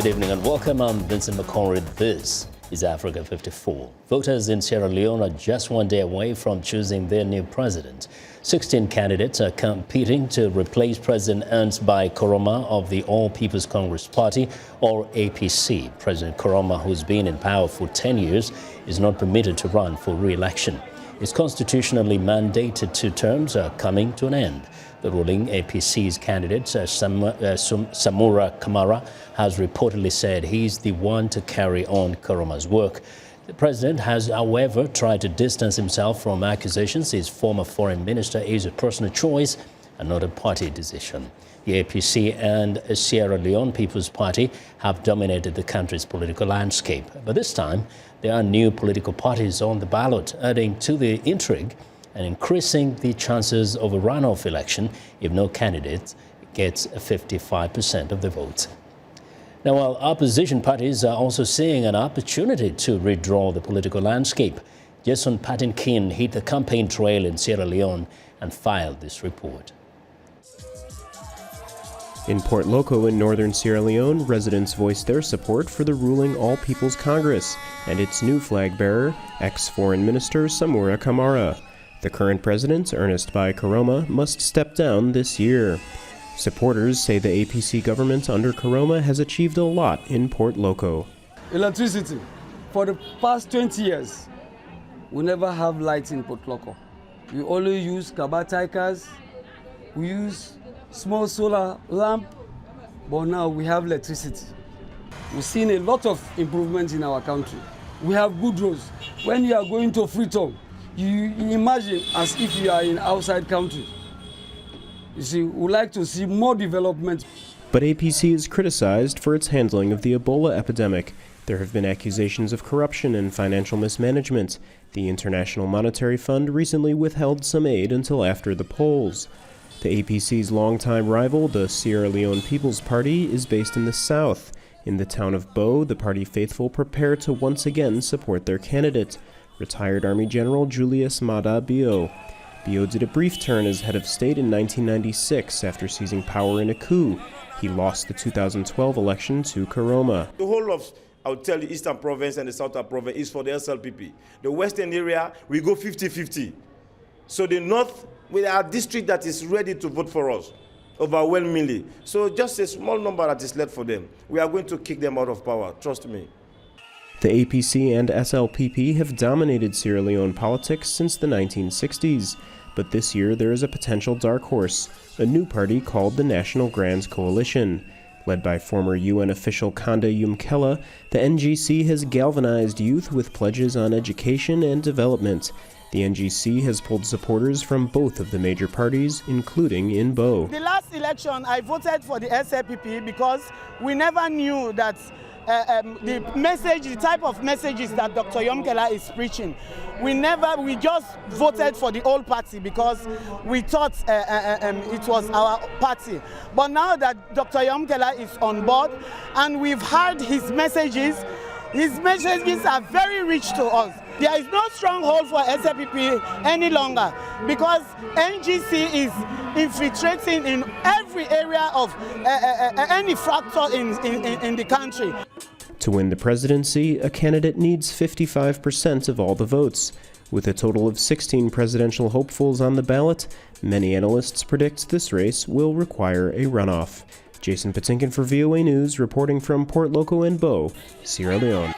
Good evening and welcome. I'm Vincent McCorry. This is Africa 54. Voters in Sierra Leone are just one day away from choosing their new president. 16 candidates are competing to replace President Ernst Bai Koroma of the All People's Congress Party, or APC. President Koroma, who's been in power for 10 years, is not permitted to run for re-election. His constitutionally mandated 2 terms are coming to an end. The ruling APC's candidate, Samura Kamara, has reportedly said he's the one to carry on Koroma's work. The president has, however, tried to distance himself from accusations his former foreign minister is a personal choice and not a party decision. The APC and Sierra Leone People's Party have dominated the country's political landscape. But this time, there are new political parties on the ballot, adding to the intrigue and increasing the chances of a runoff election if no candidate gets 55% of the vote. Now, while opposition parties are also seeing an opportunity to redraw the political landscape, Jason Patinkin hit the campaign trail in Sierra Leone and filed this report. In Port Loko in northern Sierra Leone, residents voiced their support for the ruling All People's Congress and its new flag bearer, ex-Foreign Minister Samura Kamara. The current president, Ernst Bai Koroma, must step down this year. Supporters say the APC government under Koroma has achieved a lot in Port Loko. Electricity. For the past 20 years, we never have lights in Port Loko. We only use kabataikas, we use small solar lamp, but now we have electricity. We've seen a lot of improvements in our country. We have good roads. When you are going to Freetown, you imagine as if you are in outside country. You see, we would like to see more development. But APC is criticized for its handling of the Ebola epidemic. There have been accusations of corruption and financial mismanagement. The International Monetary Fund recently withheld some aid until after the polls. The APC's longtime rival, the Sierra Leone People's Party, is based in the south. In the town of Bo, the party faithful prepare to once again support their candidate, retired Army General Julius Maada Bio. Bio did a brief turn as head of state in 1996 after seizing power in a coup. He lost the 2012 election to Koroma. The whole of, I would tell you, Eastern Province and the Southern Province is for the SLPP. The Western area, we go 50-50. So the North, we are a district that is ready to vote for us, overwhelmingly. So just a small number that is left for them. We are going to kick them out of power, trust me. The APC and SLPP have dominated Sierra Leone politics since the 1960s, but this year there is a potential dark horse, a new party called the National Grands Coalition. Led by former UN official Kanda Yumkela, the NGC has galvanized youth with pledges on education and development. The NGC has pulled supporters from both of the major parties, including in Bo. The last election, I voted for the SLPP because we never knew that the type of messages that Dr. Yumkela is preaching. We just voted for the old party because we thought it was our party. But now that Dr. Yumkela is on board and we've heard his messages are very rich to us. There is no stronghold for SLPP any longer because NGC is infiltrating in every area of any fracture in the country. To win the presidency, a candidate needs 55% of all the votes. With a total of 16 presidential hopefuls on the ballot, many analysts predict this race will require a runoff. Jason Patinkin for VOA News, reporting from Port Loko and Bo, Sierra Leone.